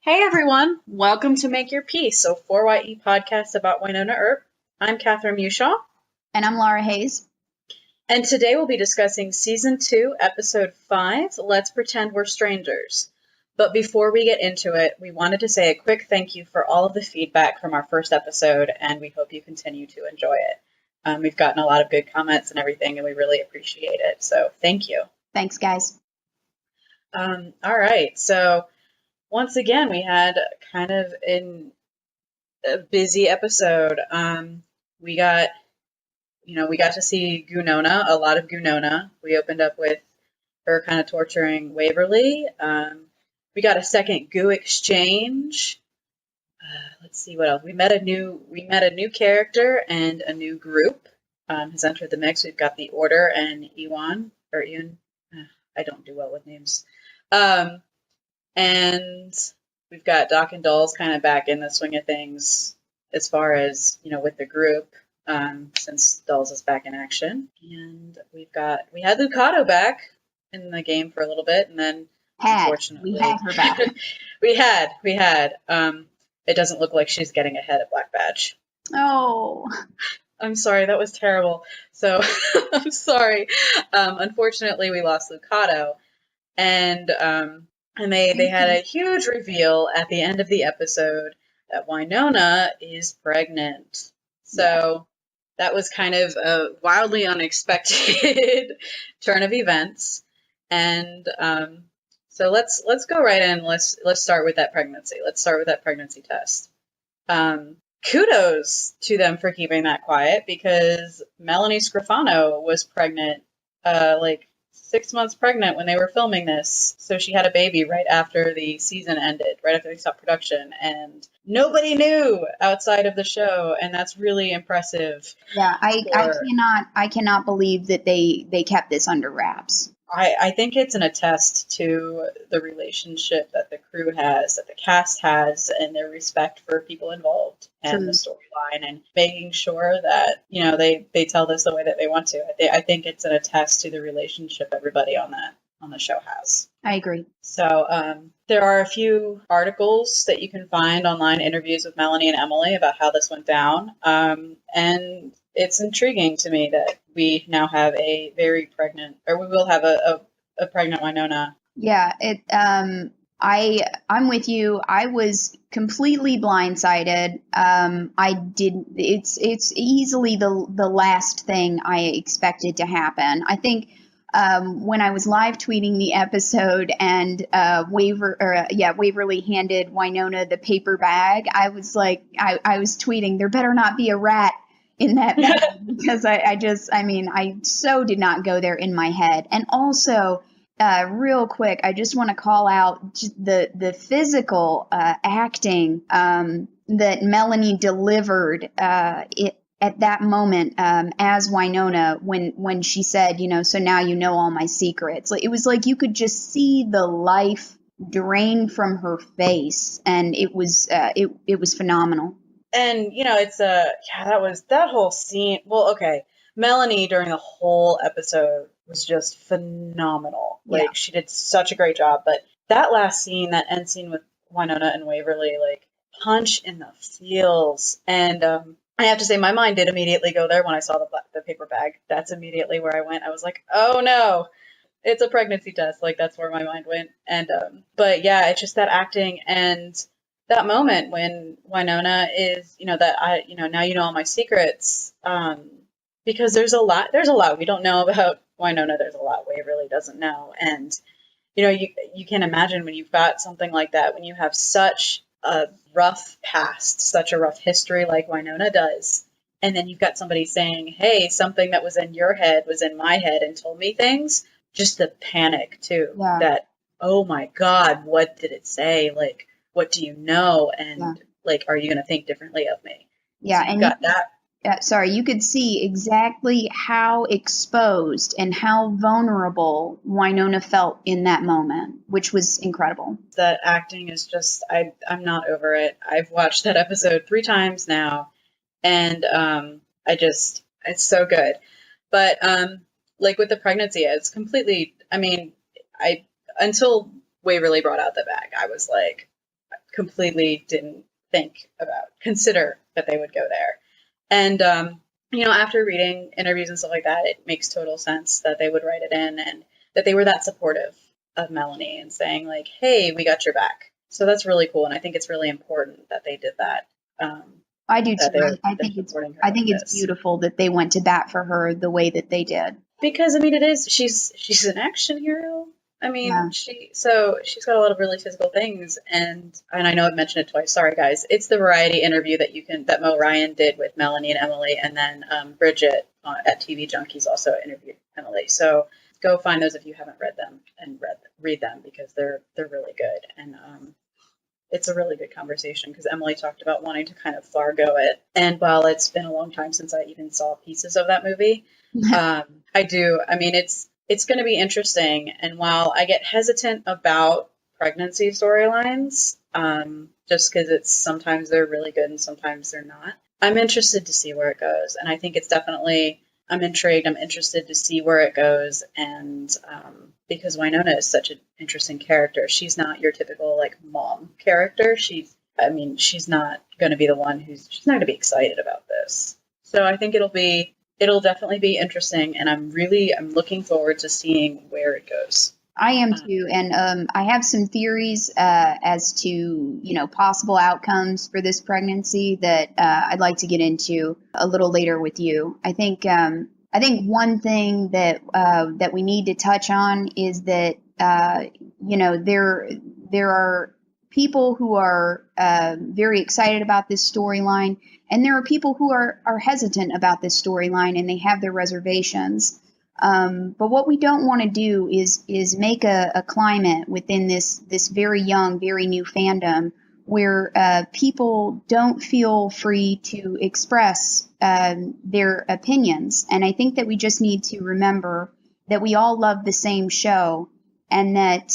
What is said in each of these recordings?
Hey everyone, welcome to Make Your Peace, so 4YE podcast about Wynonna Earp. I'm Catherine Meushaw, And I'm Lara Hayes. and today we'll be discussing Season 2, Episode 5, Let's Pretend We're Strangers. But before we get into it, we wanted to say a quick thank you for all of the feedback from our first episode, and we hope you continue to enjoy it. We've gotten a lot of good comments and everything, and we really appreciate it, so thank you. Thanks, guys. All right, so once again, we had kind of a busy episode. We got to see Wynonna, a lot of Wynonna. We opened up with her kind of torturing Waverly. We got a second goo exchange. Let's see what else. We met a new character and a new group has entered the mix. We've got the Order and Ewan. I don't do well with names. And we've got Doc and Dolls kind of back in the swing of things as far as, with the group, since Dolls is back in action. And we had Lucado back in the game for a little bit, and then unfortunately we had her back. we had. It doesn't look like she's getting ahead of Black Badge. Oh. I'm sorry, that was terrible. So I'm sorry. Unfortunately, we lost Lucado, and they had a huge reveal at the end of the episode that Wynonna is pregnant. So that was kind of a wildly unexpected turn of events. And so let's go right in. Let's start with that pregnancy. Let's start with that pregnancy test. Kudos to them for keeping that quiet, because Melanie Scrofano was pregnant, 6 months pregnant when they were filming this. So she had a baby right after the season ended, right after they stopped production, and nobody knew outside of the show, and that's really impressive. Yeah, I cannot believe that they kept this under wraps. I think it's an attest to the relationship that the crew has, that the cast has, and their respect for people involved and the storyline, and making sure that, they tell this the way that they want to. I think it's an attest to the relationship everybody on the show has. I agree. So there are a few articles that you can find online, interviews with Melanie and Emily about how this went down. And it's intriguing to me that we now have we will have a pregnant Wynonna. Yeah, I'm with you. I was completely blindsided. It's easily the last thing I expected to happen. I think when I was live tweeting the episode and Waverly handed Wynonna the paper bag, I was like, I was tweeting, there better not be a rat in that bag, because I so did not go there in my head. And also, real quick, I just want to call out the physical acting that Melanie delivered at that moment as Wynonna, when she said, so now you know all my secrets. It was like you could just see the life drain from her face, and it was phenomenal. And that whole scene. Well, okay, Melanie during the whole episode was just phenomenal. She did such a great job. But that last scene, that end scene with Wynonna and Waverly, punch in the feels. And I have to say, my mind did immediately go there when I saw the paper bag. That's immediately where I went. I was like, oh no, it's a pregnancy test. That's where my mind went. And but yeah, it's just that acting and that moment when Wynonna is, now you know all my secrets. Because there's a lot we don't know about Wynonna. There's a lot Waverly doesn't know. And, you can imagine when you've got something like that, when you have such a rough past, such a rough history like Wynonna does, and then you've got somebody saying, hey, something that was in your head was in my head and told me things, just the panic too, that, oh my God, what did it say? What do you know? And are you going to think differently of me? Yeah. So you got that. You could see exactly how exposed and how vulnerable Wynonna felt in that moment, which was incredible. That acting is just, I'm not over it. I've watched that episode 3 times now, and it's so good. But with the pregnancy, it's completely, until Waverly brought out the bag, I was like, completely didn't consider that they would go there. And, after reading interviews and stuff like that, it makes total sense that they would write it in and that they were that supportive of Melanie and saying like, hey, we got your back. So that's really cool. And I think it's really important that they did that. I do that too. I think it's beautiful that they went to bat for her the way that they did. Because she's an action hero. I mean, she's got a lot of really physical things, and I know I've mentioned it twice. Sorry, guys. It's the variety interview that Mo Ryan did with Melanie and Emily, and then Bridget at TV Junkies also interviewed Emily. So go find those if you haven't read them and read them because they're really good, and it's a really good conversation because Emily talked about wanting to kind of Fargo it, and while it's been a long time since I even saw pieces of that movie, I do. I mean, it's going to be interesting. And while I get hesitant about pregnancy storylines, just because sometimes they're really good and sometimes they're not, I'm interested to see where it goes. And I think I'm intrigued. I'm interested to see where it goes. And because Wynonna is such an interesting character, she's not your typical like mom character. She's not going to be the one she's not going to be excited about this. So I think it'll definitely be interesting, and I'm looking forward to seeing where it goes. I am too, and I have some theories as to possible outcomes for this pregnancy that I'd like to get into a little later with you. I think one thing that we need to touch on is that there are people who are very excited about this storyline. And there are people who are hesitant about this storyline and they have their reservations. But what we don't want to do is make a climate within this very young, very new fandom where people don't feel free to express their opinions. And I think that we just need to remember that we all love the same show, and that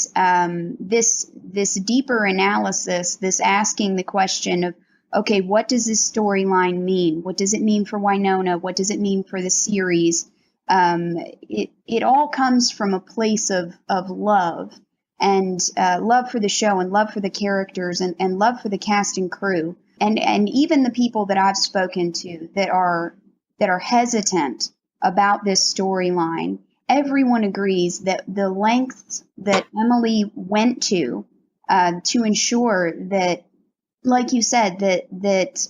this deeper analysis, this asking the question of, okay, what does this storyline mean? What does it mean for Wynonna? What does it mean for the series? It all comes from a place of love, and love for the show, and love for the characters, and love for the cast and crew. And even the people that I've spoken to that are hesitant about this storyline, everyone agrees that the lengths that Emily went to ensure that, like you said, that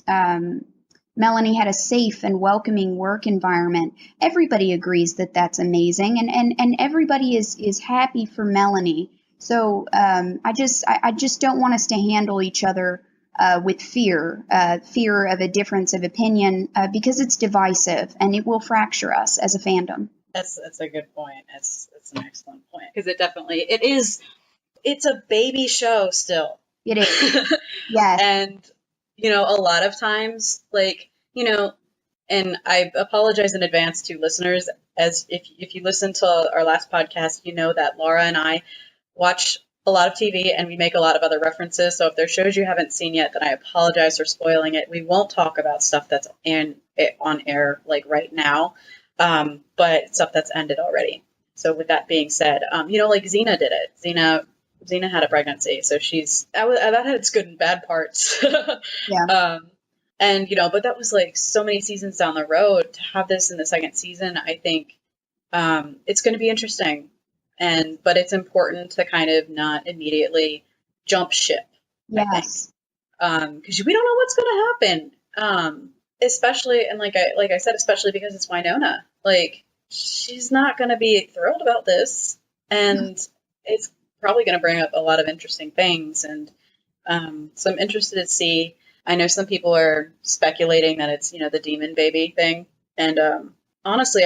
Melanie had a safe and welcoming work environment. Everybody agrees that that's amazing, and everybody is happy for Melanie. So I just don't want us to handle each other with fear of a difference of opinion, because it's divisive and it will fracture us as a fandom. That's a good point. It's an excellent point, because it is. It's a baby show still. It is. Yes. And, a lot of times, and I apologize in advance to listeners, as if you listen to our last podcast, you know that Lara and I watch a lot of TV and we make a lot of other references. So if there's shows you haven't seen yet, then I apologize for spoiling it. We won't talk about stuff that's on air like right now, but stuff that's ended already. So with that being said, like Xena did it. Xena had a pregnancy, so that had its good and bad parts. Yeah. But that was like so many seasons down the road. To have this in the second season, I think it's going to be interesting. But it's important to kind of not immediately jump ship. Yes. Because we don't know what's going to happen. Especially, and like I said, especially because it's Wynonna. Like, she's not going to be thrilled about this, and it's probably going to bring up a lot of interesting things. And so I'm interested to see. I know some people are speculating that it's the demon baby thing, and honestly,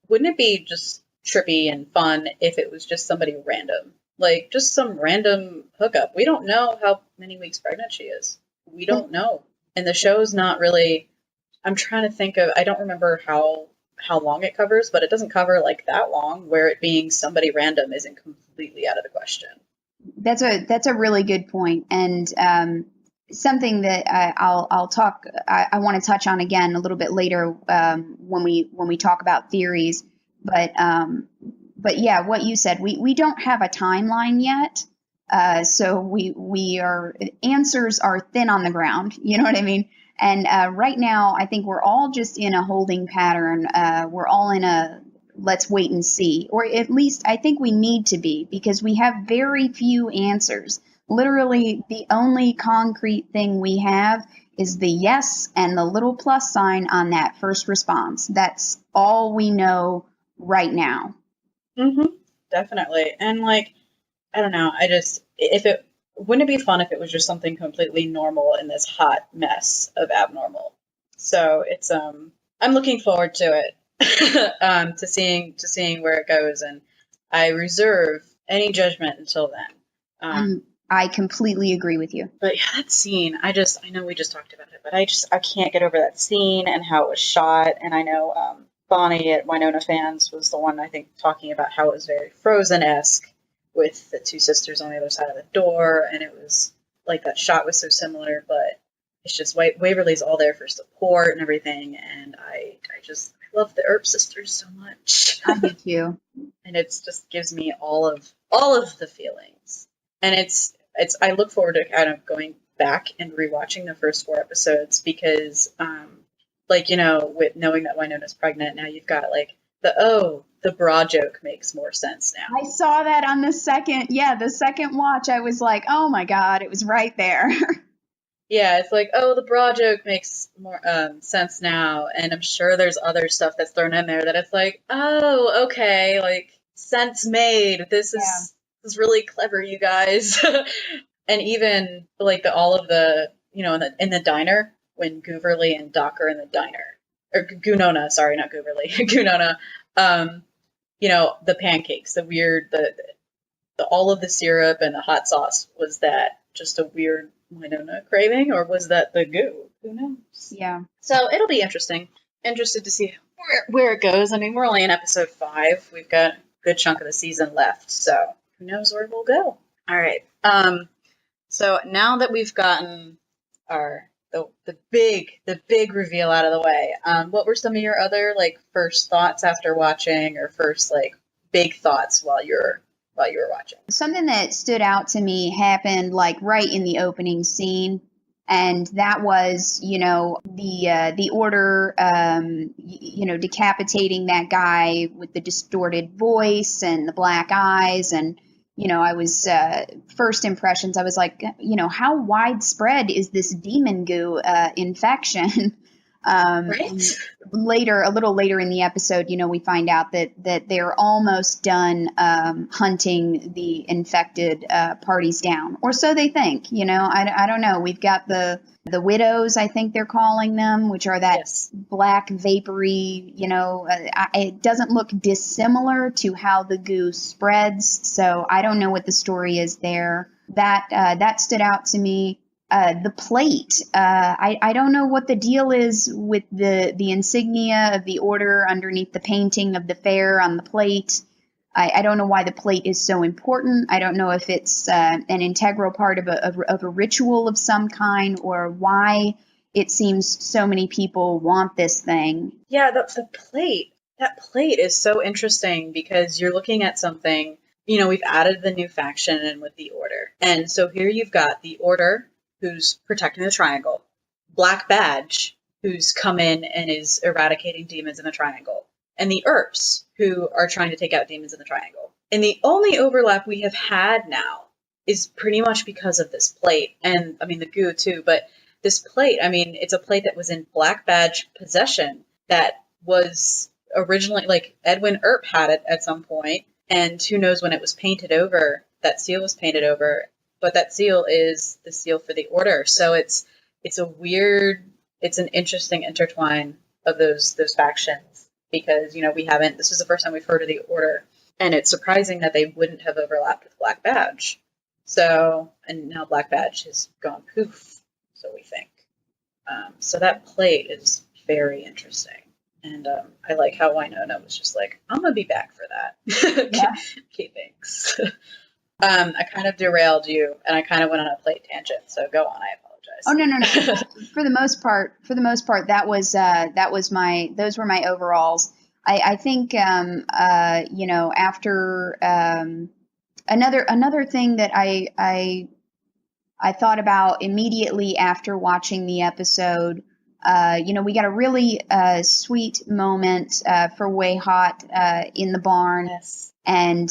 wouldn't it be just trippy and fun if it was just somebody random, like just some random hookup? We don't know how many weeks pregnant she is. We don't know, and the show's not really. I'm trying to think of. I don't remember how long it covers, but it doesn't cover like that long, where it being somebody random isn't completely out of the question. That's a really good point, and something that I'll talk. I want to touch on again a little bit later when we talk about theories. But yeah, what you said, we don't have a timeline yet So answers are thin on the ground. You know what I mean? And right now, I think we're all just in a holding pattern. We're all in a let's wait and see, or at least I think we need to be, because we have very few answers. Literally, the only concrete thing we have is the yes and the little plus sign on that first response. That's all we know right now. Definitely. And like, I don't know. Wouldn't it be fun if it was just something completely normal in this hot mess of abnormal? So it's, I'm looking forward to it, to seeing where it goes. And I reserve any judgment until then. I completely agree with you. But yeah, that scene, I know we just talked about it, but I can't get over that scene and how it was shot. And I know, Bonnie at Wynonna Fans was the one, I think, talking about how it was very Frozen-esque with the two sisters on the other side of the door, and it was like that shot was so similar, but it's just Waverly's all there for support and everything, and I love the Earp sisters so much. I do too. And it just gives me all of the feelings. And it's I look forward to kind of going back and rewatching the first 4 episodes because like, you know, with knowing that Wynonna's pregnant, now you've got like the bra joke makes more sense now. I saw that on the second watch. I was like, oh my God, it was right there. Yeah, it's like, the bra joke makes more sense now. And I'm sure there's other stuff that's thrown in there that it's like, oh, okay, like, sense made. This is really clever, you guys. And even like all of the, you know, in the diner, when Gooverly and Doc are in the diner, or Wynonna, sorry, not Gooverly, Wynonna, you know, the pancakes, the weird, the all of the syrup and the hot sauce, was that just a weird Wynonna craving, or was that the goo? Who knows? Yeah. So it'll be interesting. Interested to see where it goes. I mean, we're only in episode 5. We've got a good chunk of the season left, so who knows where we'll go. All right. So now that we've gotten the big reveal out of the way, what were some of your other like first thoughts after watching, or first like big thoughts while you were watching? Something that stood out to me happened like right in the opening scene, and that was, you know, the order, you know, decapitating that guy with the distorted voice and the black eyes. And you know, I was first impressions, I was like, you know, how widespread is this demon goo infection? Right. A little later in the episode, you know, we find out that they're almost done hunting the infected parties down, or so they think. You know, I don't know. We've got the widows, I think they're calling them, which are that black vapory. You know, it doesn't look dissimilar to how the goo spreads. So I don't know what the story is there. That stood out to me. The plate. I don't know what the deal is with the insignia of the order underneath the painting of the fair on the plate. I don't know why the plate is so important. I don't know if it's an integral part of a ritual of some kind, or why it seems so many people want this thing. Yeah, the plate. That plate is so interesting because you're looking at something, you know, we've added the new faction in with the order. And so here you've got the order, who's protecting the triangle, Black Badge, who's come in and is eradicating demons in the triangle, and the Earps, who are trying to take out demons in the triangle. And the only overlap we have had now is pretty much because of this plate, and I mean the goo too, but this plate, I mean, it's a plate that was in Black Badge possession that was originally, like, Edwin Earp had it at some point, and who knows when it was painted over, that seal was painted over. But that seal is the seal for the order. So it's an interesting intertwine of those factions, because, you know, this is the first time we've heard of the order, and it's surprising that they wouldn't have overlapped with Black Badge. So, and now Black Badge has gone poof, so we think. So that plate is very interesting. And I like how Wynonna was just like, I'm going to be back for that. Yeah. Okay, thanks. I kind of derailed you, and I kind of went on a plate tangent. So go on. I apologize. Oh, no. For the most part, those were my overalls. I think, you know, after Another thing that I thought about immediately after watching the episode, we got a really sweet moment for Way Hot in the barn. Yes. And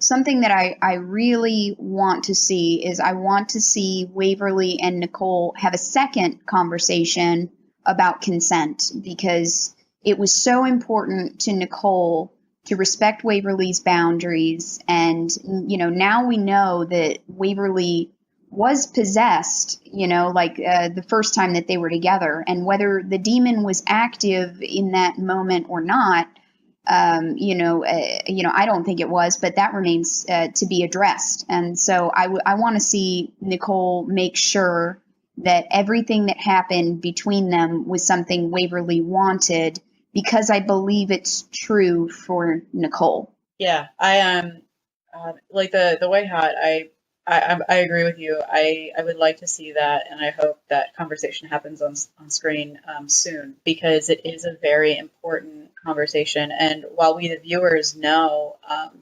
something that I really want to see is I want to see Waverly and Nicole have a second conversation about consent, because it was so important to Nicole to respect Waverly's boundaries. And, now we know that Waverly was possessed, the first time that they were together, and whether the demon was active in that moment or not, I don't think it was, but that remains to be addressed. And so I want to see Nicole make sure that everything that happened between them was something Waverly wanted, because I believe it's true for Nicole. Yeah, I am like the Way Hot. I agree with you. I would like to see that, and I hope that conversation happens on screen soon, because it is a very important conversation. And while we the viewers know,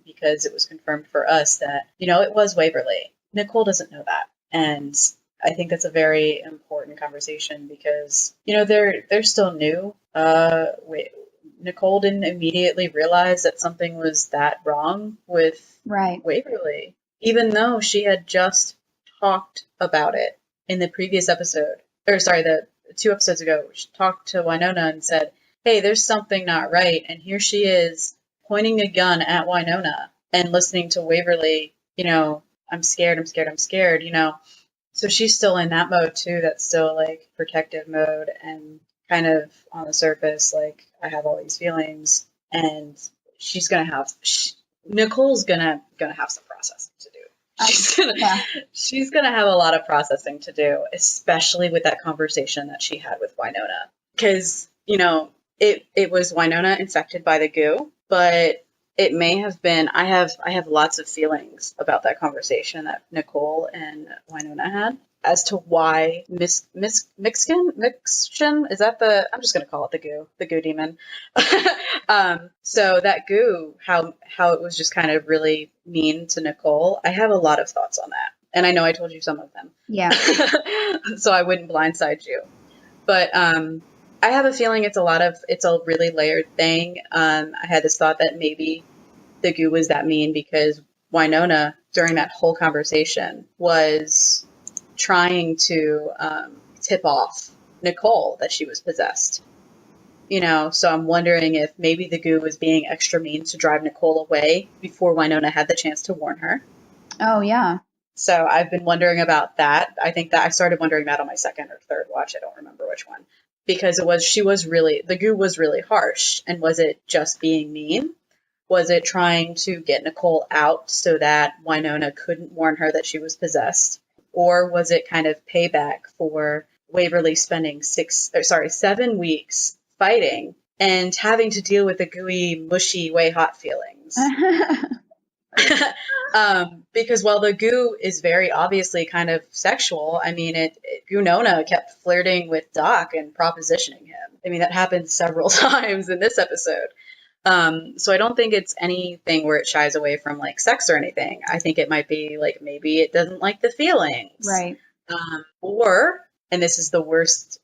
because it was confirmed for us that it was Waverly, Nicole doesn't know that, and I think that's a very important conversation, because they're still new. Nicole didn't immediately realize that something was that wrong with Waverly, even though she had just talked about it in the previous episode, the 2 episodes ago. She talked to Wynonna and said, hey, there's something not right. And here she is pointing a gun at Wynonna and listening to Waverly, I'm scared, I'm scared, I'm scared, So she's still in that mode too. That's still like protective mode, and kind of on the surface, like, I have all these feelings, and Nicole's gonna have some processing to do. She's gonna have a lot of processing to do, especially with that conversation that she had with Wynonna, because it was Wynonna infected by the goo, but it may have been. I have lots of feelings about that conversation that Nicole and Wynonna had, as to why Mixkin, is that I'm just going to call it the goo demon. So that goo, how it was just kind of really mean to Nicole. I have a lot of thoughts on that. And I know I told you some of them. Yeah. So I wouldn't blindside you. But I have a feeling it's a really layered thing. I had this thought that maybe the goo was that mean because Wynonna, during that whole conversation, was trying to tip off Nicole that she was possessed. So I'm wondering if maybe the goo was being extra mean to drive Nicole away before Wynonna had the chance to warn her. Oh, yeah. So I've been wondering about that. I think that I started wondering that on my second or third watch. I don't remember which one. Because the goo was really harsh. And was it just being mean? Was it trying to get Nicole out so that Wynonna couldn't warn her that she was possessed? Or was it kind of payback for Waverly spending 7 weeks fighting and having to deal with the gooey, mushy, Way Hot feelings? Because while the goo is very obviously kind of sexual, I mean, Wynonna kept flirting with Doc and propositioning him. I mean, that happened several times in this episode. So I don't think it's anything where it shies away from like sex or anything. I think it might be like, maybe it doesn't like the feelings. Right. And this is the worst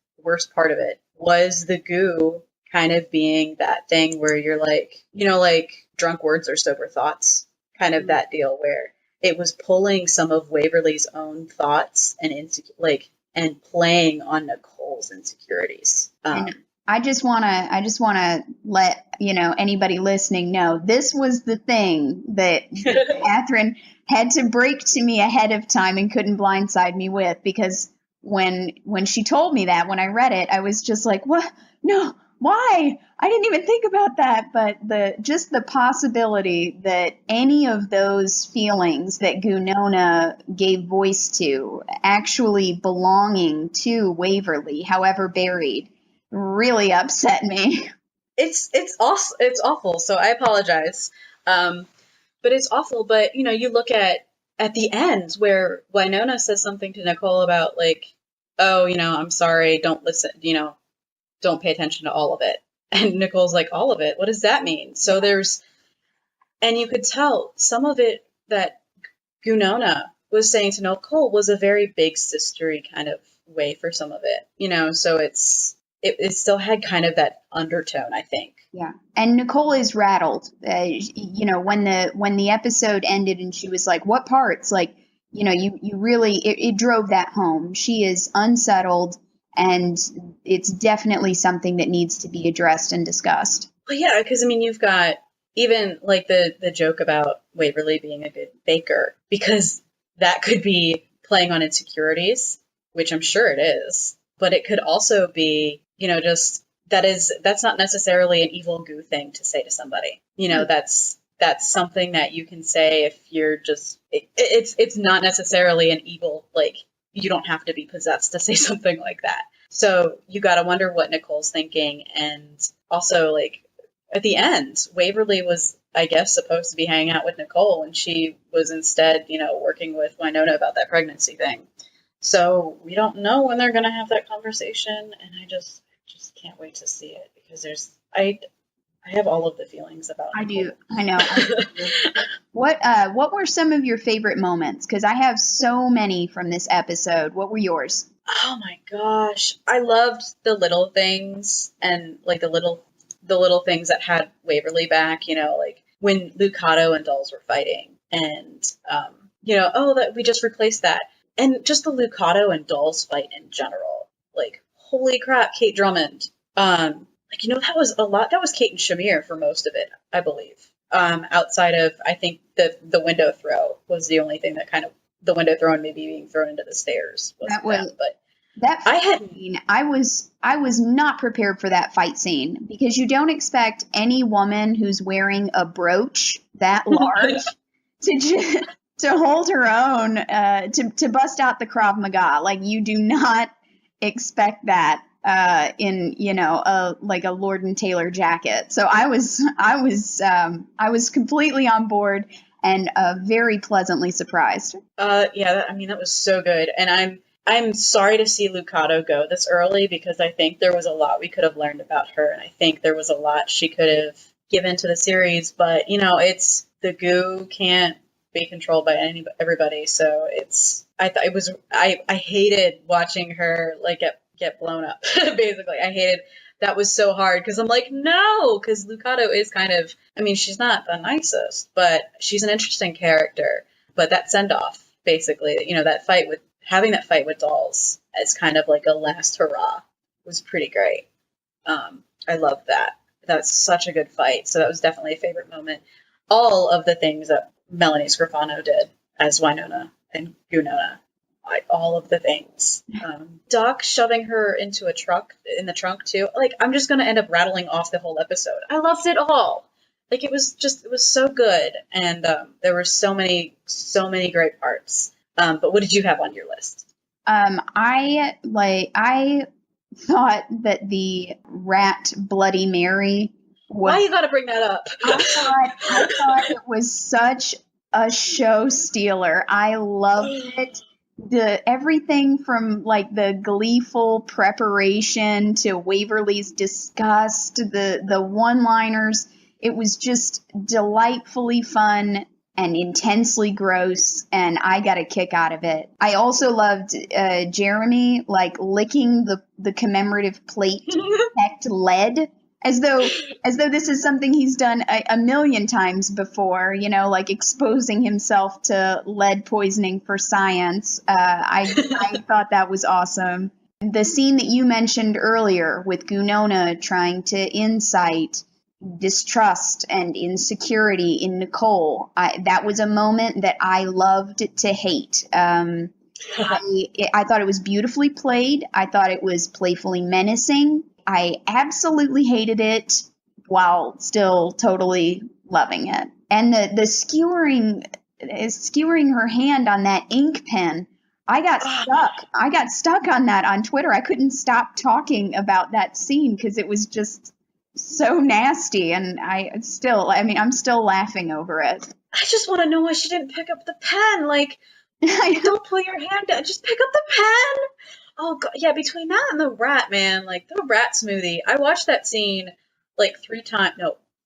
part of it, was the goo kind of being that thing where you're like, like drunk words or sober thoughts, kind of that deal where it was pulling some of Waverly's own thoughts and playing on Nicole's insecurities. I just want to let anybody listening know this was the thing that Catherine had to break to me ahead of time and couldn't blindside me with, because when she told me that, when I read it, I was just like, what? No, why? I didn't even think about that. But the possibility that any of those feelings that Wynonna gave voice to actually belonging to Waverly, however buried, really upset me. It's awful. So I apologize. But it's awful. But you look at the end where Wynonna says something to Nicole about like, oh, I'm sorry, don't listen, don't pay attention to all of it. And Nicole's like, all of it? What does that mean? So and you could tell some of it that Wynonna was saying to Nicole was a very big sistery kind of way for some of it, so it still had kind of that undertone, I think. Yeah. And Nicole is rattled, when the episode ended and she was like, what parts? Like, you really, it drove that home. She is unsettled, and it's definitely something that needs to be addressed and discussed. Well, yeah, because you've got even like the joke about Waverly being a good baker, because that could be playing on insecurities, which I'm sure it is, but it could also be, just that's not necessarily an evil goo thing to say to somebody. That's something that you can say if you're just, it's not necessarily an evil, like, you don't have to be possessed to say something like that. So you got to wonder what Nicole's thinking. And also, like, at the end, Waverly was, I guess, supposed to be hanging out with Nicole, and she was instead, working with Wynonna about that pregnancy thing. So we don't know when they're going to have that conversation, and I just can't wait to see it, because I have all of the feelings about Nicole. I do. I know. I do. What were some of your favorite moments? Because I have so many from this episode. What were yours? Oh my gosh. I loved the little things, and like the little things that had Waverly back, like when Lucado and Dolls were fighting, and that we just replaced that. And just the Lucado and Dolls fight in general. Like, holy crap, Kate Drummond. That was a lot. That was Kate and Shamir for most of it, I believe. Outside of, I think, the window throw was the only thing that kind of, the window throw and maybe being thrown into the stairs. I was not prepared for that fight scene, because you don't expect any woman who's wearing a brooch that large to hold her own, to bust out the Krav Maga. Like, you do not expect that in like a Lord and Taylor jacket. So I was completely on board and very pleasantly surprised. That was so good, and I'm sorry to see Lucado go this early, because I think there was a lot we could have learned about her, and I think there was a lot she could have given to the series, but it's the goo can't be controlled by everybody, so I hated watching her like get blown up. Basically, I hated that. Was so hard, because I'm like, no, because Lucado is kind of, she's not the nicest, but she's an interesting character. But that send off, basically, having that fight with Dolls as kind of like a last hurrah was pretty great. I loved that. That's such a good fight. So that was definitely a favorite moment. All of the things that Melanie Scrofano did as Wynonna and Wynonna, all of the things. Doc shoving her into in the trunk too. Like, I'm just going to end up rattling off the whole episode. I loved it all. Like, it was so good. And there were so many great parts. But what did you have on your list? I thought that the rat Bloody Mary was... Why you gotta bring that up? I thought it was such a show stealer. I loved it. Everything from like the gleeful preparation to Waverly's disgust, the one-liners. It was just delightfully fun and intensely gross, and I got a kick out of it. I also loved Jeremy like licking the commemorative plate to detect lead, as though this is something he's done a million times before, like exposing himself to lead poisoning for science. I thought that was awesome. The scene that you mentioned earlier with Wynonna trying to incite distrust and insecurity in Nicole, that was a moment that I loved to hate. I thought it was beautifully played. I thought it was playfully menacing. I absolutely hated it while still totally loving it. And the skewering her hand on that ink pen, I got stuck on that on Twitter. I couldn't stop talking about that scene because it was just so nasty, and I'm still laughing over it. I just want to know why she didn't pick up the pen. Like, don't pull your hand down. Just pick up the pen. Oh, God. Yeah, between that and the rat, man, like the rat smoothie. I watched that scene like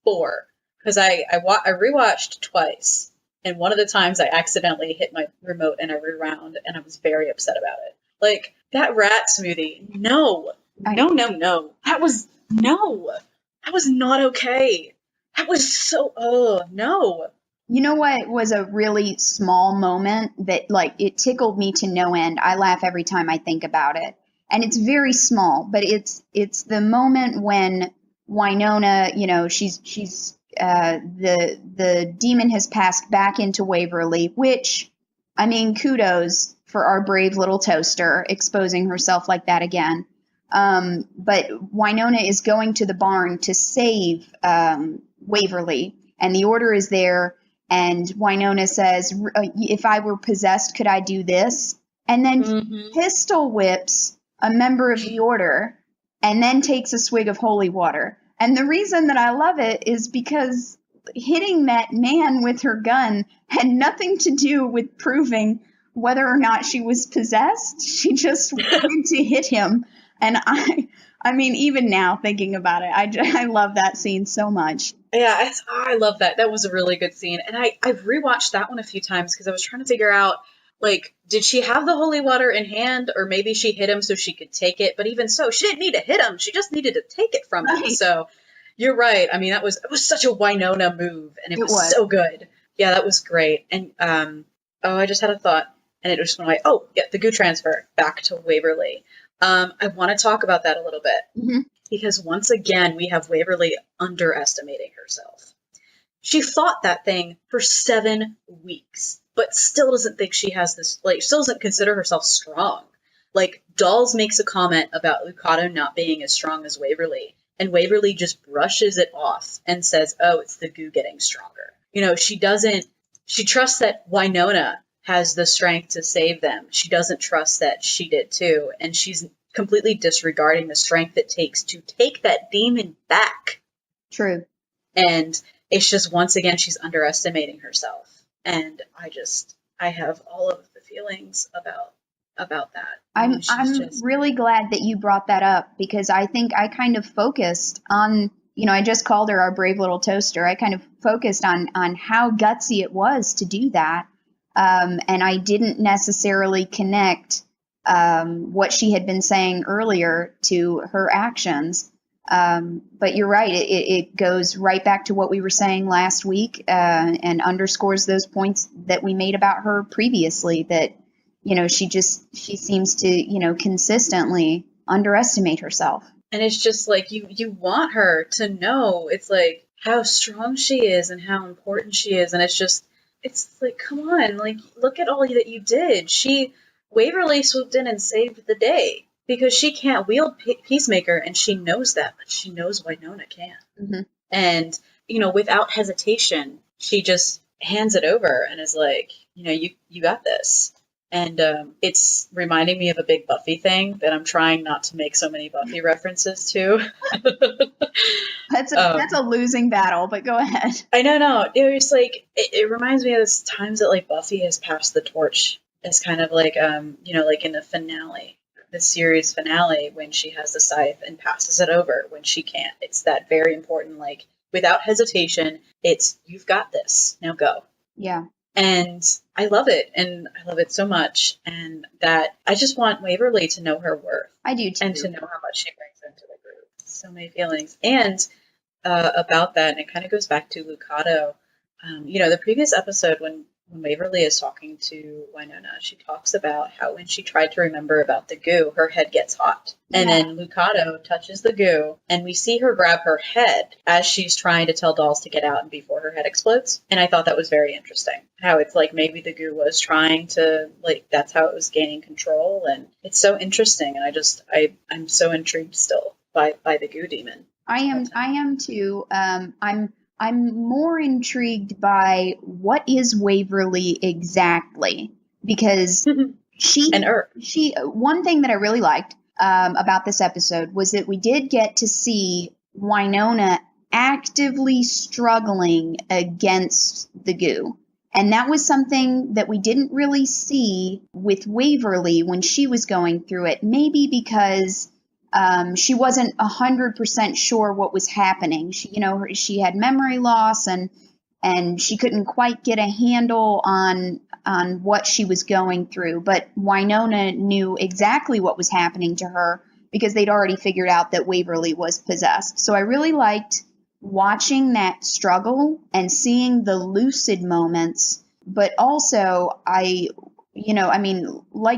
4, because I rewatched twice. And one of the times I accidentally hit my remote in every round, and I was very upset about it. Like, that rat smoothie, no. No. That was not okay. That was so, oh, no. You know what was a really small moment that, like, it tickled me to no end? I laugh every time I think about it. And it's very small, but it's the moment when Wynonna, you know, the demon has passed back into Waverly, which, I mean, kudos for our brave little toaster exposing herself like that again. But Wynonna is going to the barn to save Waverly, and the order is there. And Wynonna says, if I were possessed, could I do this? And then pistol whips a member of the order and then takes a swig of holy water. And the reason that I love it is because hitting that man with her gun had nothing to do with proving whether or not she was possessed. She just wanted to hit him. And I mean, even now thinking about it, I love that scene so much. Yeah, I love that. That was a really good scene. And I've rewatched that one a few times because I was trying to figure out, like, did she have the holy water in hand, or maybe she hit him so she could take it? But even so, she didn't need to hit him. She just needed to take it from him. So you're right. I mean, it was such a Wynonna move, and it was so good. Yeah, that was great. And I just had a thought, and it just went away. Oh, yeah, the goo transfer back to Waverly. I want to talk about that a little bit, because once again, we have Waverly underestimating herself. She fought that thing for 7 weeks, but still doesn't think she has this, like, still doesn't consider herself strong. Like, Dolls makes a comment about Lucado not being as strong as Waverly, and Waverly just brushes it off and says, oh, it's the goo getting stronger. You know, she trusts that Wynonna has the strength to save them. She doesn't trust that she did too, and she's completely disregarding the strength it takes to take that demon back. True. And it's just, once again, she's underestimating herself. And I have all of the feelings about that. I'm really glad that you brought that up, because I think I kind of focused on, you know, I just called her our brave little toaster. I kind of focused on how gutsy it was to do that. And I didn't necessarily connect what she had been saying earlier to her actions. But you're right. It goes right back to what we were saying last week, and underscores those points that we made about her previously, that, you know, she seems to, you know, consistently underestimate herself. And it's just like, you want her to know, it's like, how strong she is and how important she is. And it's like, come on, like, look at all that you did. Waverly swooped in and saved the day, because she can't wield Peacemaker, and she knows that, but she knows Wynonna can. And, you know, without hesitation, she just hands it over and is like, you know, you got this. And it's reminding me of a big Buffy thing that I'm trying not to make so many Buffy references to. That's a losing battle, but go ahead. I know, no. It was like, it reminds me of those times that, like, Buffy has passed the torch. It's kind of like, you know, like in the finale, the series finale, when she has the scythe and passes it over when she can't. It's that very important, like, without hesitation, it's, you've got this, now go. Yeah. And I love it, and I love it so much, and that I just want Waverly to know her worth. I do too. And to know how much she brings into the group. So many feelings. And about that, and it kind of goes back to Lucado. You know, the previous episode, when Waverly is talking to Wynonna, she talks about how when she tried to remember about the goo, her head gets hot. And then Lucado touches the goo, and we see her grab her head as she's trying to tell Dolls to get out and before her head explodes. And I thought that was very interesting. How it's like, maybe the goo was trying to, like, that's how it was gaining control. And it's so interesting. And I'm so intrigued still by the goo demon. I am too. I'm more intrigued by what is Waverly exactly, because one thing that I really liked about this episode was that we did get to see Wynonna actively struggling against the goo. And that was something that we didn't really see with Waverly when she was going through it, maybe because she wasn't 100% sure what was happening. She had memory loss, and and she couldn't quite get a handle on what she was going through. But Wynonna knew exactly what was happening to her because they'd already figured out that Waverly was possessed. So I really liked watching that struggle and seeing the lucid moments, but also like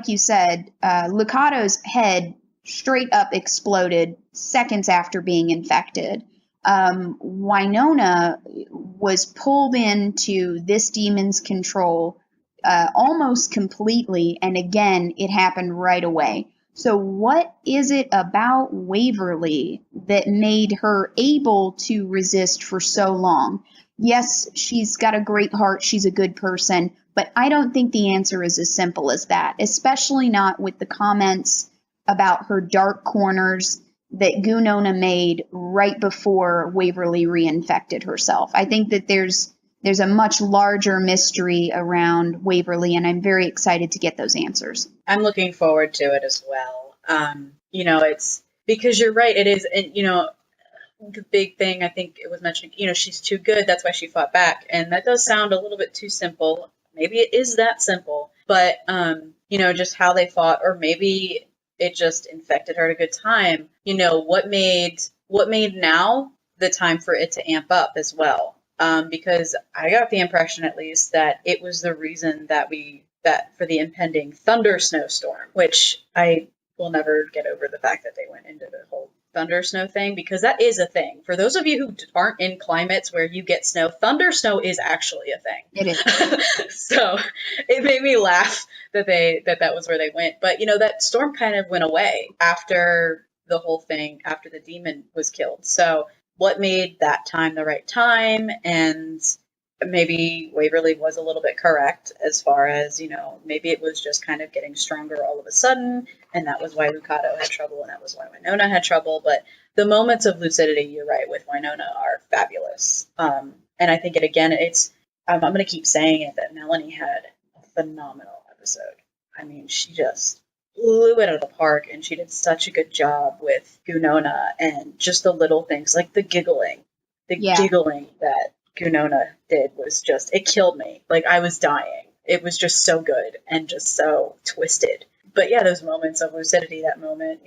you said, Lucato's head straight up exploded seconds after being infected. Wynonna was pulled into this demon's control almost completely, and again, it happened right away. So what is it about Waverly that made her able to resist for so long? Yes, she's got a great heart, she's a good person, but I don't think the answer is as simple as that, especially not with the comments about her dark corners that Wynonna made right before Waverly reinfected herself. I think that there's a much larger mystery around Waverly, and I'm very excited to get those answers. I'm looking forward to it as well. It's because you're right. It is, and the big thing I think it was mentioning, she's too good. That's why she fought back. And that does sound a little bit too simple. Maybe it is that simple, but, just how they fought, or maybe it just infected her at a good time. What made now the time for it to amp up as well? Because I got the impression, at least, that it was the reason that for the impending thunder snowstorm, which I will never get over the fact that they went into the whole thunder snow thing, because that is a thing. For those of you who aren't in climates where you get snow, thunder snow is actually a thing. It is. So it made me laugh that was where they went. But, that storm kind of went away after the whole thing, after the demon was killed. So what made that time the right time? And maybe Waverly was a little bit correct as far as, maybe it was just kind of getting stronger all of a sudden, and that was why Lucato had trouble, and that was why Wynonna had trouble. But the moments of lucidity, you're right, with Wynonna are fabulous. And I think I'm going to keep saying it, that Melanie had a phenomenal episode. I mean, she just blew it out of the park, and she did such a good job with Wynonna, and just the little things, like the giggling that Wynonna did was just, it killed me. Like, I was dying. It was just so good and just so twisted. But yeah, those moments of lucidity, that moment,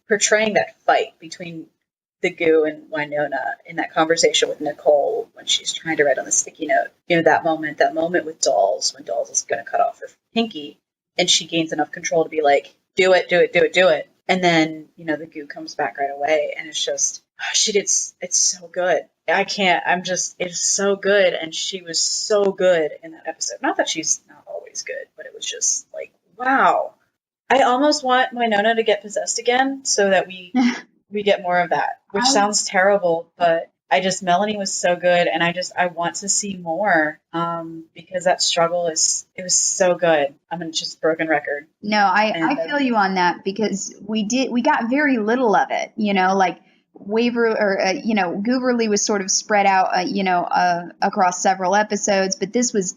portraying that fight between the goo and Wynonna in that conversation with Nicole when she's trying to write on the sticky note. That moment with Dolls, when Dolls is going to cut off her pinky, and she gains enough control to be like, do it. And then, the goo comes back right away, and it's just, it's so good. It's so good, and she was so good in that episode. Not that she's not always good, but it was just like, wow. I almost want Wynonna to get possessed again so that we get more of that, which sounds terrible, but Melanie was so good, and I want to see more, because that struggle it was so good. Just broken record. No, I feel you on that, because we got very little of it, like Gooberly was sort of spread out, across several episodes, but this was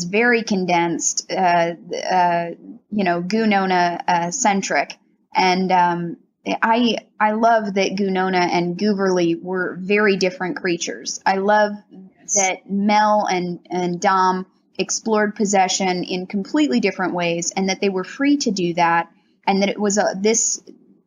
very condensed, Wynonna centric, and I love that Wynonna and Gooberly were very different creatures. I love that Mel and Dom explored possession in completely different ways, and that they were free to do that, and that it was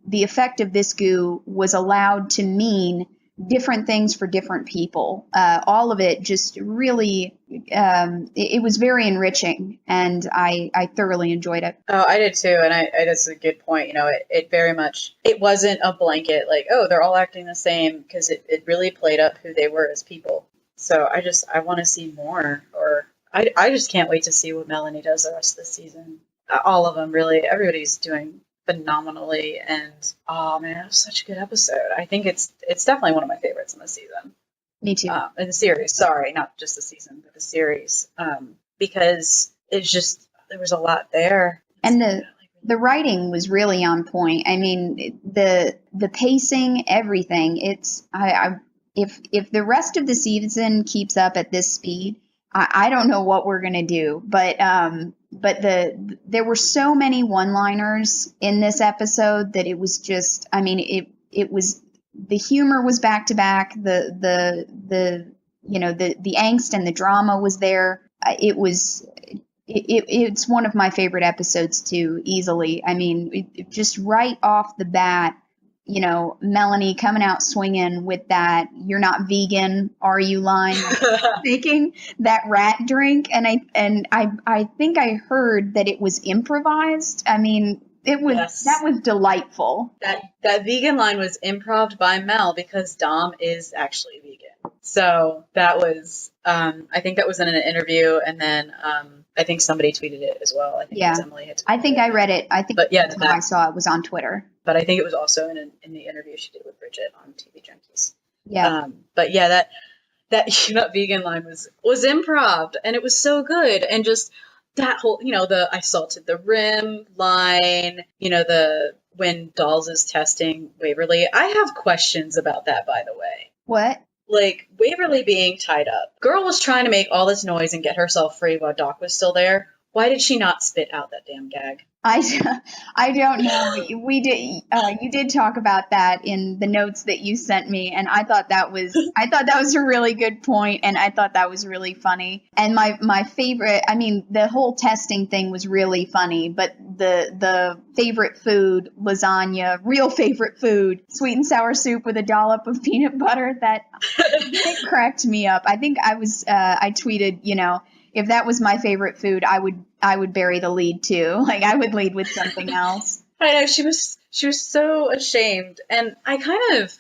the effect of this goo was allowed to mean different things for different people. All of it just really, it was very enriching, and I thoroughly enjoyed it. Oh, I did too, and that's a good point. It very much, it wasn't a blanket, like, oh, they're all acting the same, because it really played up who they were as people. So I want to see more, or I just can't wait to see what Melanie does the rest of the season. All of them, really. Everybody's doing phenomenally, and oh man, it was such a good episode. I think it's definitely one of my favorites in the season. Me too. In the series, sorry, not just the season, but the series, because it's just, there was a lot there, and the writing was really on point. I mean, the pacing, everything. If the rest of the season keeps up at this speed, I don't know what we're gonna do, but there were so many one-liners in this episode that it was just, it was, the humor was back to back, the the angst and the drama was there. It's one of my favorite episodes too, easily. I mean, just right off the bat, Melanie coming out swinging with that "you're not vegan, are you" line, making that rat drink, and I think I heard that it was improvised. I mean, that was delightful. That vegan line was improv by Mel because Dom is actually vegan. So that was I think that was in an interview, and then I think somebody tweeted it as well. I think it was Emily had tweeted I think I read it. I think I saw it was on Twitter. But I think it was also in the interview she did with Bridget on TV Junkies. Yeah. But yeah, that vegan line was improv, and it was so good. And just that whole, I salted the rim line, when Dolls is testing Waverly. I have questions about that, by the way. What? Like, Waverly being tied up. Girl was trying to make all this noise and get herself free while Doc was still there. Why did she not spit out that damn gag? I don't know. You did talk about that in the notes that you sent me, and I thought that was a really good point, and I thought that was really funny. And my favorite, I mean, the whole testing thing was really funny, but the favorite food, lasagna, real favorite food, sweet and sour soup with a dollop of peanut butter, it cracked me up. I think I tweeted, if that was my favorite food, I would bury the lead too. Like, I would lead with something else. I know, she was so ashamed, and I kind of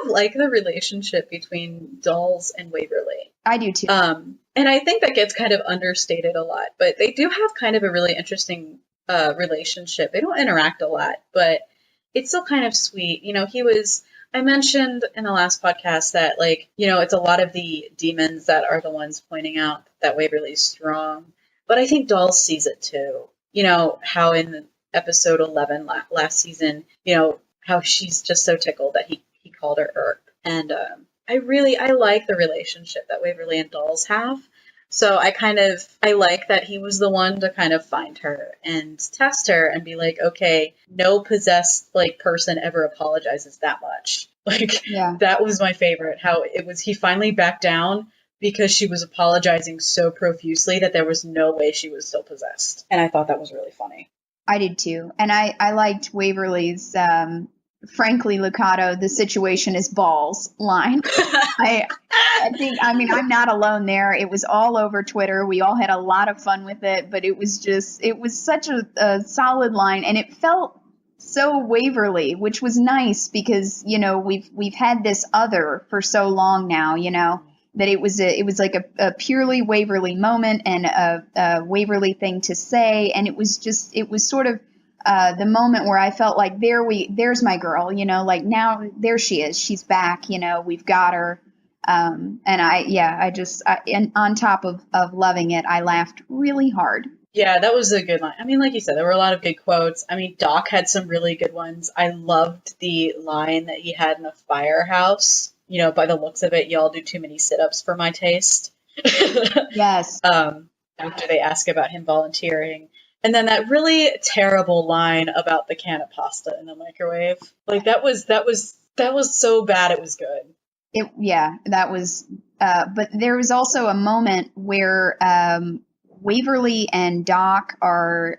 like the relationship between Dolls and Waverly. I do too. And I think that gets kind of understated a lot, but they do have kind of a really interesting relationship. They don't interact a lot, but it's still kind of sweet. I mentioned in the last podcast that, it's a lot of the demons that are the ones pointing out that Waverly's strong. But I think Dolls sees it too. How in episode 11 last season, how she's just so tickled that he called her Earp. And I like the relationship that Waverly and Dolls have. So I like that he was the one to kind of find her and test her and be like, okay, no possessed person ever apologizes that much. That was my favorite. How he finally backed down because she was apologizing so profusely that there was no way she was still possessed. And I thought that was really funny. I did too. And I liked Waverly's frankly, Lucado, the situation is balls line. I think, I'm not alone there. It was all over Twitter. We all had a lot of fun with it, but it was such a solid line, and it felt so Waverly, which was nice because, we've had this other for so long now, that it was like a purely Waverly moment and a Waverly thing to say. And it was sort of the moment where I felt like there's my girl, now there she is, she's back, we've got her. And and on top of loving it, I laughed really hard. Yeah, that was a good line. Like you said, there were a lot of good quotes. Doc had some really good ones. I loved the line that he had in the firehouse. By the looks of it, y'all do too many sit-ups for my taste. Yes. After they ask about him volunteering. And then that really terrible line about the can of pasta in the microwave. That was so bad it was good. That was, but there was also a moment where Waverly and Doc are,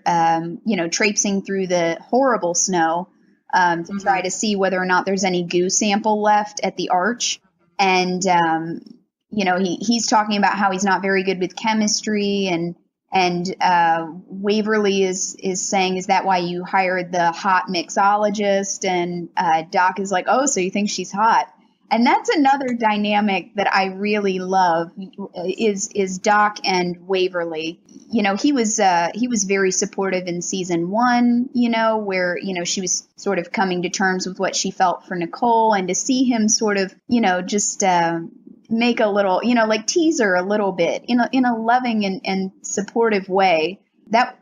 traipsing through the horrible snow to try to see whether or not there's any goo sample left at the arch. And, he's talking about how he's not very good with chemistry, and Waverly is saying, is that why you hired the hot mixologist? And Doc is like, oh, so you think she's hot? And that's another dynamic that I really love is Doc and Waverly. He was very supportive in season 1, where, she was sort of coming to terms with what she felt for Nicole, and to see him sort of, just make a little, tease her a little bit in a loving and supportive way. That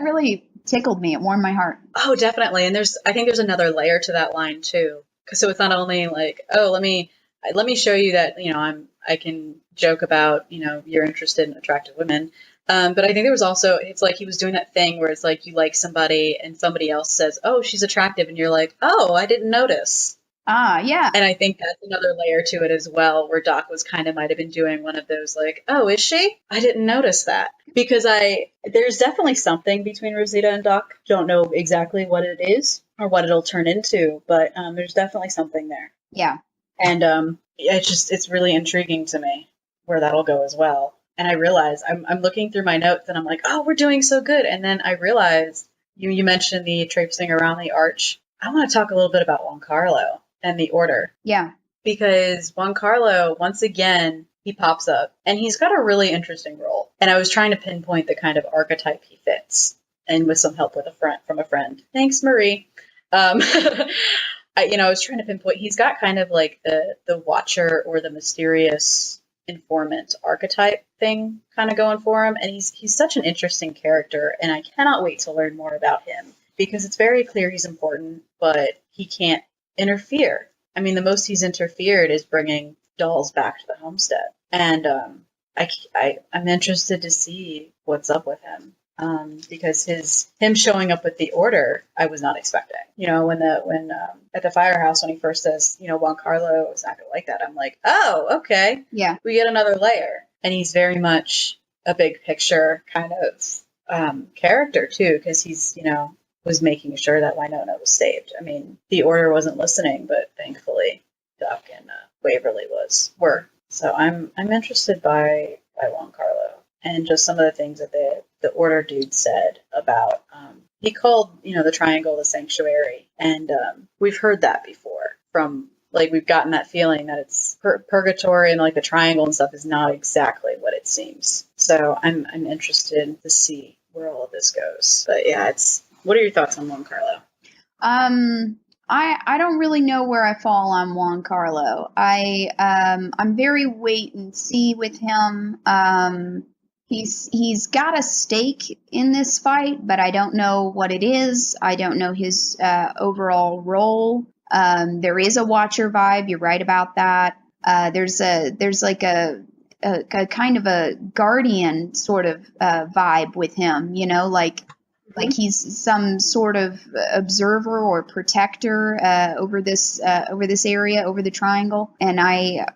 really tickled me. It warmed my heart. Oh, definitely. And I think there's another layer to that line too. So it's not only like, oh, let me show you that, I can joke about, you're interested in attractive women. But I think there was also, it's like he was doing that thing where it's like you like somebody and somebody else says, oh, she's attractive. And you're like, oh, I didn't notice. Yeah. And I think that's another layer to it as well, where Doc was kind of might have been doing one of those like, oh, is she? I didn't notice that. Because there's definitely something between Rosita and Doc. Don't know exactly what it is or what it'll turn into, but there's definitely something there. Yeah. And it's really intriguing to me where that'll go as well. And I realize I'm looking through my notes and I'm like, oh, we're doing so good. And then I realized you mentioned the traipsing around the arch. I want to talk a little bit about Juan Carlo and the Order. Yeah. Because Juan Carlo, once again, he pops up and he's got a really interesting role. And I was trying to pinpoint the kind of archetype he fits, and with some help from a friend. Thanks, Marie. I was trying to pinpoint. He's got kind of like the watcher or the mysterious informant archetype thing kind of going for him, and he's such an interesting character, and I cannot wait to learn more about him because it's very clear he's important, but he can't interfere. I mean, the most he's interfered is bringing dolls back to the homestead, and I'm interested to see what's up with him. Because him showing up with the Order, I was not expecting. When at the firehouse when he first says, Juan Carlo is not gonna like that, I'm like, oh, okay, Yeah. we get another layer, and he's very much a big picture kind of character too, because he's was making sure that Wynonna was saved. I mean, the Order wasn't listening, but thankfully Duck and Waverly were. So I'm interested by Juan Carlo. And just some of the things that the Order dude said about, he called, the triangle the sanctuary. And we've heard that before from, like, we've gotten that feeling that it's purgatory, and like the triangle and stuff is not exactly what it seems. So I'm interested to see where all of this goes. But yeah, what are your thoughts on Juan Carlo? I don't really know where I fall on Juan Carlo. I'm very wait and see with him. He's got a stake in this fight, but I don't know what it is. I don't know his overall role. There is a Watcher vibe. You're right about that. There's like a kind of a guardian sort of vibe with him. Like he's some sort of observer or protector over this area, over the triangle. And I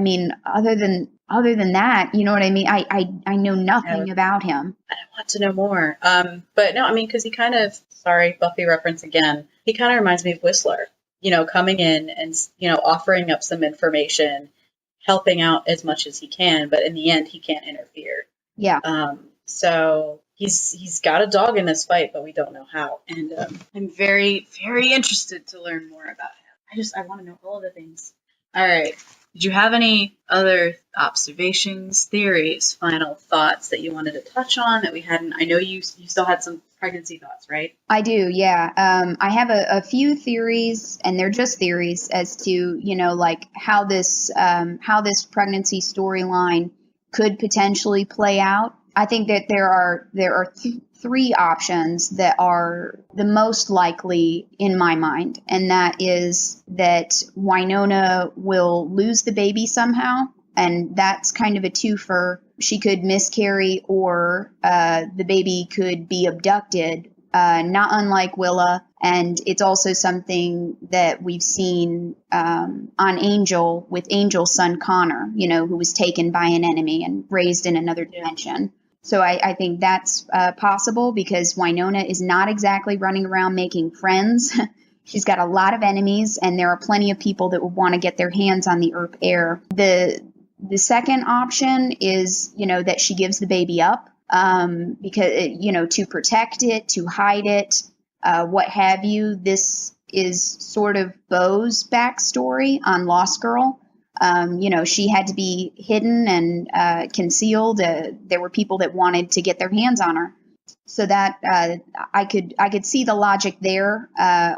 mean, other than that, you know what I mean? I know nothing about him. I want to know more. But no, I mean, because he kind of, sorry, Buffy reference again, he kind of reminds me of Whistler, coming in and, offering up some information, helping out as much as he can, but in the end, he can't interfere. Yeah. So he's got a dog in this fight, but we don't know how. And I'm very, very interested to learn more about him. I want to know all of the things. All right. Did you have any other observations, theories, final thoughts that you wanted to touch on that we hadn't? I know you still had some pregnancy thoughts, right? I do, yeah. I have a few theories, and they're just theories as to, like how this pregnancy storyline could potentially play out. I think that there are three options that are the most likely in my mind, and that is that Wynonna will lose the baby somehow, and that's kind of a twofer. She could miscarry, or the baby could be abducted, not unlike Willa. And it's also something that we've seen on Angel with Angel's son Connor, who was taken by an enemy and raised in another dimension. So I think that's possible because Wynonna is not exactly running around making friends. She's got a lot of enemies, and there are plenty of people that would want to get their hands on the Earp heir. The second option is, that she gives the baby up because, to protect it, to hide it, what have you. This is sort of Beau's backstory on Lost Girl. She had to be hidden and concealed. There were people that wanted to get their hands on her. So that I could see the logic there.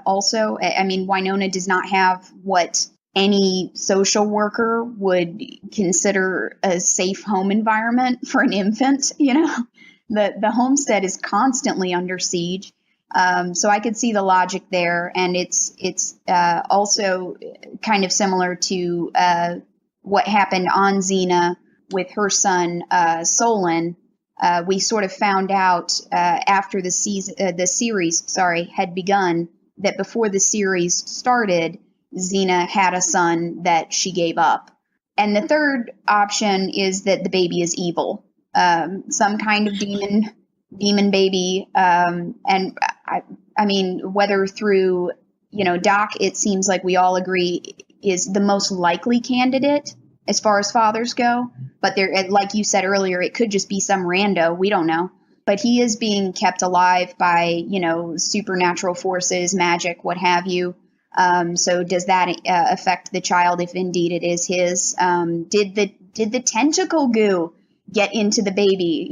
Also, I mean, Wynonna does not have what any social worker would consider a safe home environment for an infant. The homestead is constantly under siege. So I could see the logic there, and it's also kind of similar to what happened on Xena with her son Solon. We sort of found out after the series had begun that before the series started, Xena had a son that she gave up. And the third option is that the baby is evil, some kind of demon baby. And I mean, whether through, Doc, it seems like we all agree is the most likely candidate as far as fathers go. But there, like you said earlier, it could just be some rando. We don't know. But he is being kept alive by, supernatural forces, magic, what have you. So does that affect the child if indeed it is his? Did the tentacle goo get into the baby?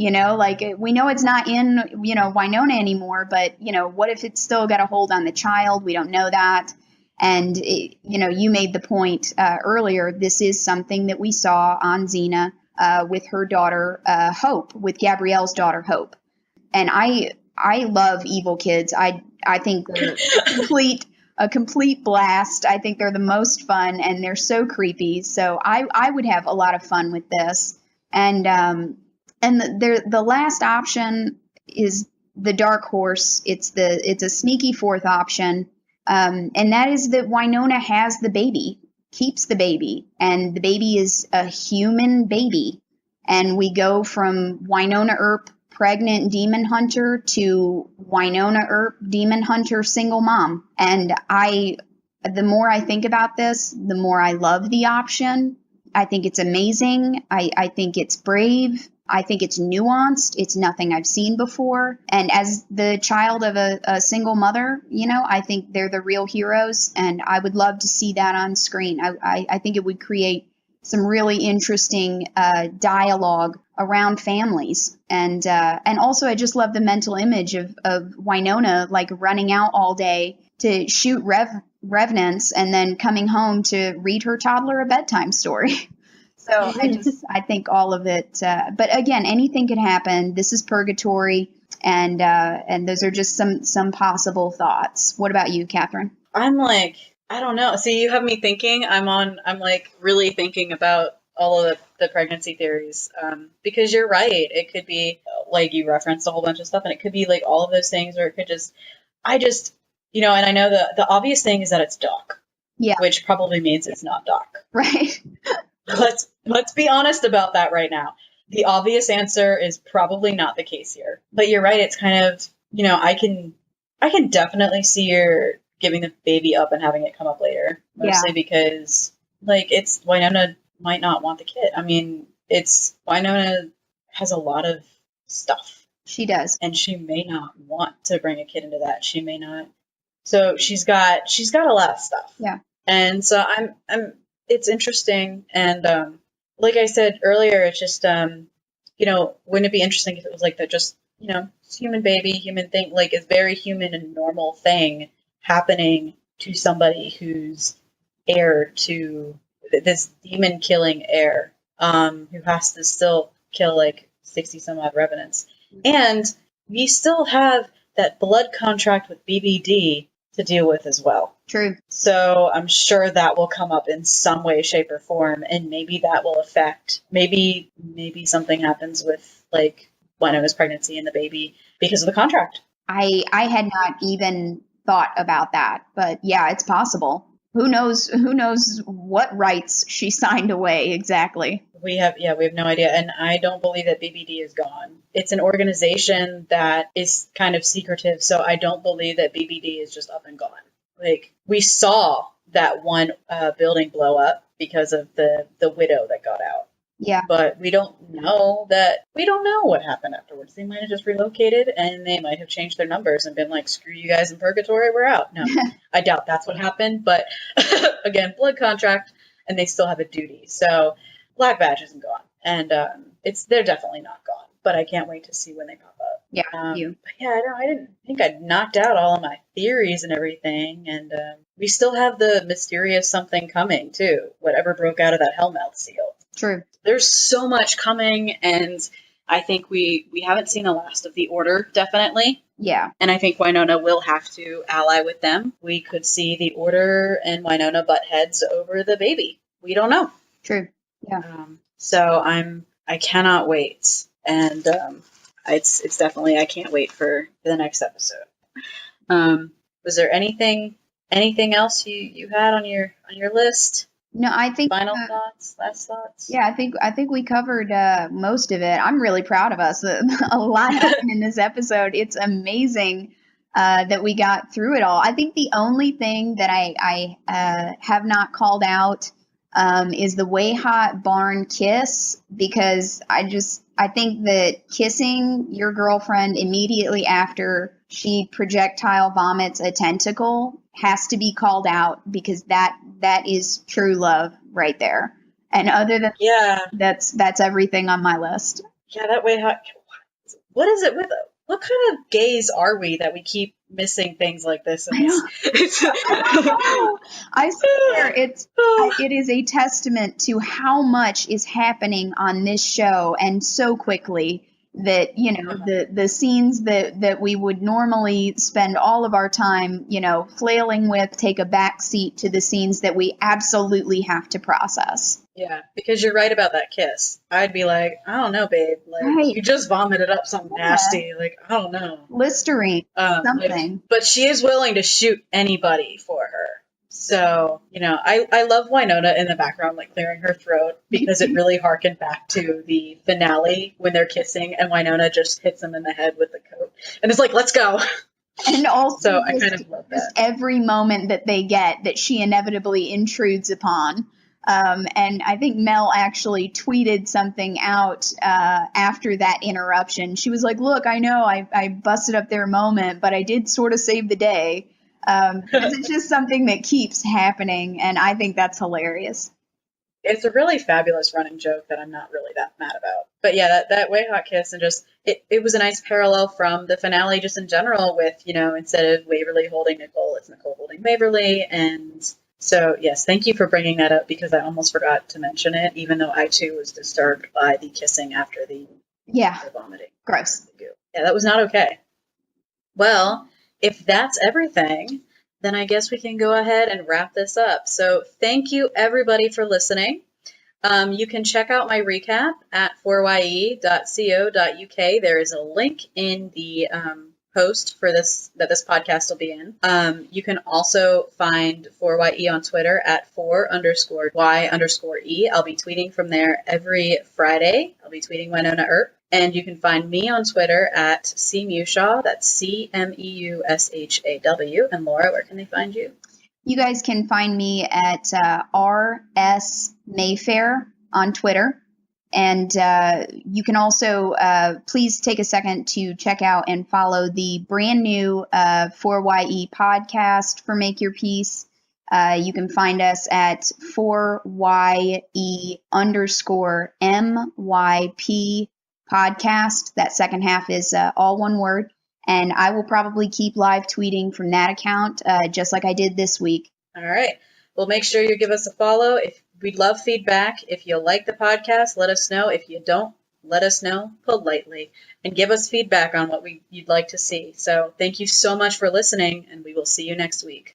We know it's not in, Wynonna anymore, but, what if it's still got a hold on the child? We don't know that. And, you made the point earlier, this is something that we saw on Xena with her daughter, Hope, with Gabrielle's daughter, Hope. And I love evil kids. I think they're a complete blast. I think they're the most fun and they're so creepy. So I would have a lot of fun with this. And the last option is the dark horse. It's a sneaky fourth option. And that is that Wynonna has the baby, keeps the baby, and the baby is a human baby. And we go from Wynonna Earp, pregnant demon hunter, to Wynonna Earp, demon hunter, single mom. And the more I think about this, the more I love the option. I think it's amazing. I think it's brave. I think it's nuanced. It's nothing I've seen before. And as the child of a single mother, I think they're the real heroes. And I would love to see that on screen. I think it would create some really interesting dialogue around families. And also I just love the mental image of Wynonna running out all day to shoot revenants and then coming home to read her toddler a bedtime story. So I think all of it, but again, anything could happen. This is purgatory, and those are just some possible thoughts. What about you, Catherine? I'm I don't know. See, you have me thinking. I'm really thinking about all of the pregnancy theories, because you're right. It could be you referenced a whole bunch of stuff, and it could be all of those things, or it could and I know the obvious thing is that it's Doc. Yeah. Which probably means it's not Doc. Right. Let's be honest about that right now. The obvious answer is probably not the case here. But you're right. It's kind of, I can definitely see her giving the baby up and having it come up later. Mostly because it's Wynonna might not want the kid. I mean, Wynonna has a lot of stuff. She does. And she may not want to bring a kid into that. She may not. So she's got a lot of stuff. Yeah. And so it's interesting. And, like I said earlier, it's just, wouldn't it be interesting if it was that just, it's human baby, human thing, a very human and normal thing happening to somebody who's heir to this demon killing heir, who has to still kill 60 some odd revenants. And we still have that blood contract with BBD to deal with as well. True. So I'm sure that will come up in some way, shape, or form, and maybe that will affect. Maybe something happens with Wynonna's pregnancy and the baby because of the contract. I had not even thought about that, but yeah, it's possible. Who knows what rights she signed away exactly. We have no idea, and I don't believe that BBD is gone. It's an organization that is kind of secretive, so I don't believe that BBD is just up and gone. We saw that one building blow up because of the widow that got out. Yeah. But we don't know what happened afterwards. They might have just relocated, and they might have changed their numbers and been screw you guys in purgatory, we're out. No, I doubt that's what happened. But again, blood contract, and they still have a duty. So Black Badge isn't gone, and they're definitely not gone. But I can't wait to see when they pop up. Yeah, But yeah, I didn't think I'd knocked out all of my theories and everything, and we still have the mysterious something coming too. Whatever broke out of that Hellmouth seal. True. There's so much coming, and I think we haven't seen the last of the Order, definitely. Yeah. And I think Wynonna will have to ally with them. We could see the Order and Wynonna butt heads over the baby. We don't know. True. Yeah. So I cannot wait. And it's definitely, I can't wait for the next episode. Was there anything anything else you had on your list? No, I think Final thoughts, last thoughts? yeah, I think we covered most of it. I'm really proud of us. A lot happened in this episode. It's amazing that we got through it all. I think the only thing that I have not called out is the Way Hot barn kiss, because I think that kissing your girlfriend immediately after she projectile vomits a tentacle has to be called out, because that is true love right there. And other than that's everything on my list. Yeah, that Way Hot. What is it with? What kind of gays are we that we keep missing things like this? I swear it is a testament to how much is happening on this show, and so quickly, that, you know, the scenes that we would normally spend all of our time, you know, flailing with, take a back seat to the scenes that we absolutely have to process. Yeah, because you're right about that kiss. I'd be like, I don't know, babe. Like, you just vomited up something nasty. Like, I don't know. Listerine, something. But she is willing to shoot anybody for her. So, you know, I love Wynonna in the background, like, clearing her throat, because it really harkened back to the finale when they're kissing and Wynonna just hits him in the head with the coat. And it's like, let's go. And also, so I kind of love that. Every moment that they get that she inevitably intrudes upon. And I think Mel actually tweeted something out after that interruption. She was like, look, I know I busted up their moment, but I did sort of save the day. It's just something that keeps happening, and I think that's hilarious. It's a really fabulous running joke that I'm not really that mad about. But yeah, that Way Hot kiss, and just, it was a nice parallel from the finale just in general with, you know, instead of Waverly holding Nicole, it's Nicole holding Waverly. And so, yes, thank you for bringing that up, because I almost forgot to mention it, even though I too was disturbed by the kissing after the vomiting. Gross. Yeah, that was not okay. Well, if that's everything, then I guess we can go ahead and wrap this up. So thank you, everybody, for listening. You can check out my recap at 4ye.co.uk. There is a link in the post for this podcast will be in. You can also find 4ye on Twitter at 4_y_e. I'll be tweeting from there every Friday. I'll be tweeting Wynonna Earp. And you can find me on Twitter at Meushaw. That's CMEUSHAW. And Laura, where can they find you? You guys can find me at RS Mayfair on Twitter. And you can also please take a second to check out and follow the brand new 4YE podcast for Make Your Peace. You can find us at 4YE_MYP podcast. That second half is all one word. And I will probably keep live tweeting from that account, just like I did this week. All right. Well, make sure you give us a follow. We'd love feedback. If you like the podcast, let us know. If you don't, let us know politely and give us feedback on what you'd like to see. So thank you so much for listening, and we will see you next week.